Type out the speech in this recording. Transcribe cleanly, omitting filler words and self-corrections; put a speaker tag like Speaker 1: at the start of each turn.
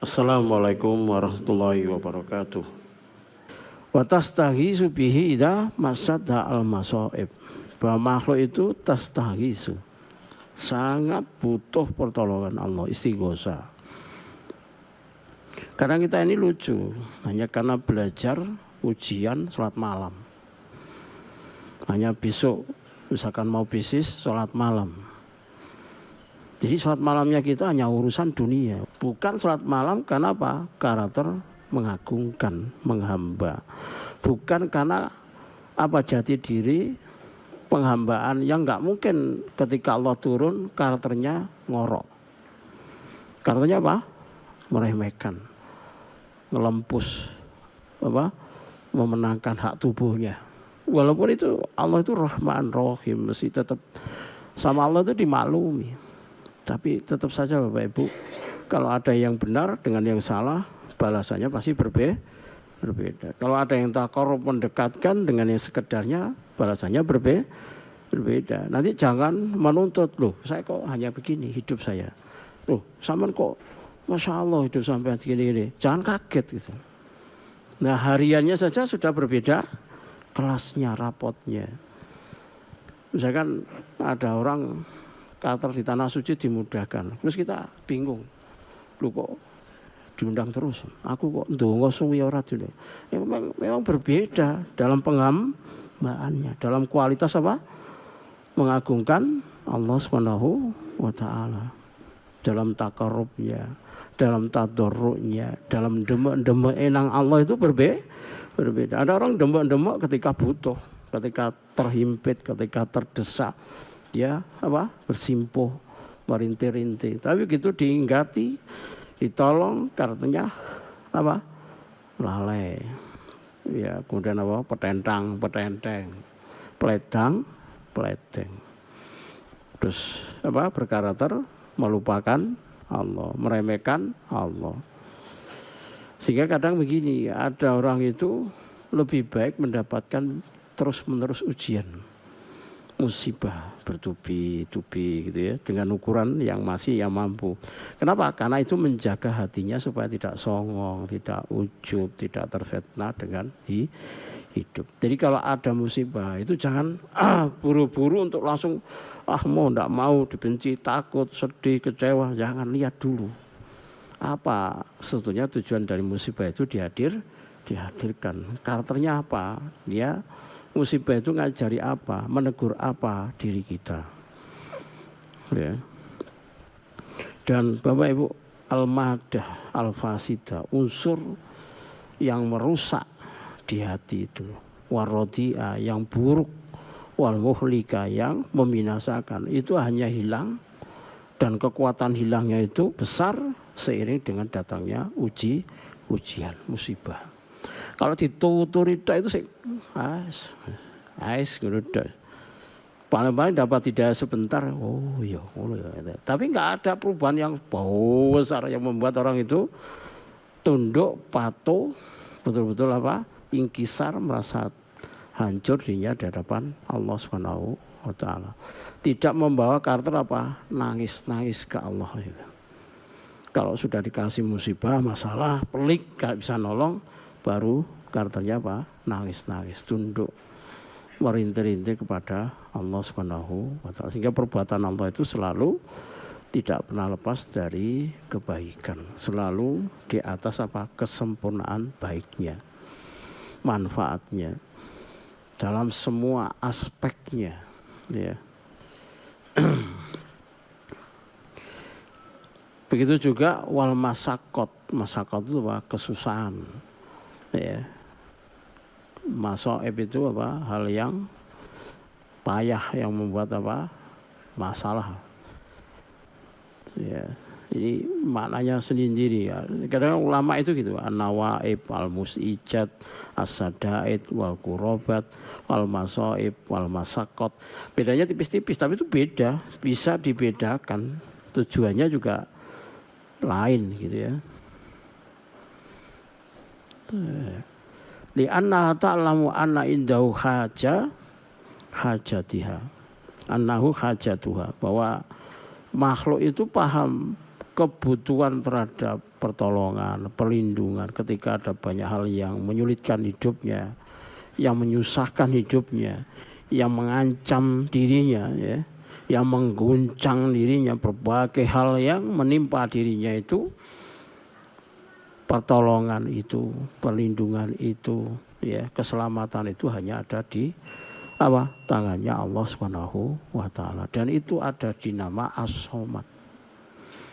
Speaker 1: Assalamualaikum warahmatullahi wabarakatuh. Wa tastaghisu bihi idza masadha al-masaib. Bahwa makhluk itu tastaghisu, sangat butuh pertolongan Allah, istighosa. Kadang kita ini lucu, hanya karena belajar ujian salat malam. Hanya besok misalkan mau bisnis salat malam. Jadi salat malamnya kita hanya urusan dunia. Bukan salat malam karena apa? Karakter mengagungkan, menghamba. Bukan karena apa jati diri penghambaan yang nggak mungkin ketika Allah turun karakternya ngorok. Karakternya apa? Meremehkan, ngelempus, apa? Memenangkan hak tubuhnya. Walaupun itu Allah itu Rahman Rahim, mesti tetap sama Allah itu dimaklumi. Tapi tetap saja Bapak Ibu, kalau ada yang benar dengan yang salah, balasannya pasti berbeda. Kalau ada yang takarrub mendekatkan dengan yang sekedarnya, balasannya berbeda. Nanti jangan menuntut, loh saya kok hanya begini hidup saya. Loh sampean kok Masya Allah hidup sampai begini. Jangan kaget gitu. Nah hariannya saja sudah berbeda kelasnya, rapotnya. Misalkan ada orang karakter di tanah suci dimudahkan, terus kita bingung, lu kok diundang terus, aku kok ndonga suwi ora dulu. Memang berbeda dalam penghambaannya, dalam kualitas apa? Mengagungkan Allah Subhanahu wa taala, dalam takarrubnya, dalam tadarruknya, dalam demek-demek enang Allah itu berbeda. Ada orang demek-demek ketika butuh, ketika terhimpit, ketika terdesak. Ya apa bersimpuh merintih-rintih, tapi gitu diinggati, ditolong kartunya apa lalai, ya kemudian apa petentang, peledang, terus apa berkarakter melupakan Allah, meremehkan Allah. Sehingga kadang begini, ada orang itu lebih baik mendapatkan terus-menerus ujian, musibah bertubi-tubi gitu ya, dengan ukuran yang mampu. Kenapa? Karena itu menjaga hatinya supaya tidak songong, tidak ujub, tidak terfitnah dengan hidup. Jadi kalau ada musibah itu jangan buru-buru untuk langsung enggak mau, dibenci, takut, sedih, kecewa. Jangan, lihat dulu apa sebetulnya tujuan dari musibah itu dihadirkan. Karakternya apa? Dia musibah itu ngajari apa, menegur apa diri kita. Ya. Dan Bapak Ibu, al-madah, al-fasidah, unsur yang merusak di hati itu, warodi'a yang buruk, wal muhlika yang membinasakan, itu hanya hilang, dan kekuatan hilangnya itu besar seiring dengan datangnya ujian, musibah. Kalau dituturi itu sih, ngurudah. Paling-paling dapat tidak sebentar, tapi nggak ada perubahan yang besar yang membuat orang itu tunduk, patuh, betul-betul apa, ingkisar, merasa hancur dirinya di hadapan Allah Subhanahu wa taala. Tidak membawa karakter apa, nangis ke Allah gitu. Kalau sudah dikasih musibah, masalah, pelik, gak bisa nolong, baru karakternya apa? Nangis, tunduk, merintih-rintih kepada Allah Subhanahu wa taala. Sehingga perbuatan Allah itu selalu tidak pernah lepas dari kebaikan. Selalu di atas apa? Kesempurnaan baiknya, manfaatnya dalam semua aspeknya, ya. Begitu juga wal masakot itu apa? Kesusahan. Ya. Masaib itu apa? Hal yang payah yang membuat apa? Masalah. Ya. Jadi maknanya sendiri ya. Kadang ulama itu gitu, an-nawaib, al-musijat, as-sadaid, wal kurobat, wal masaib, wal masakot. Bedanya tipis-tipis, tapi itu beda, bisa dibedakan. Tujuannya juga lain gitu ya. Li anna ta'lamu anna indahu hajatiha. Annahu hajatuha, bahwa makhluk itu paham kebutuhan terhadap pertolongan, perlindungan ketika ada banyak hal yang menyulitkan hidupnya, yang menyusahkan hidupnya, yang mengancam dirinya, ya, yang mengguncang dirinya, berbagai hal yang menimpa dirinya itu, pertolongan itu, perlindungan itu, ya, keselamatan itu hanya ada di tangannya Allah Subhanahu wa taala, dan itu ada di nama As-Somad.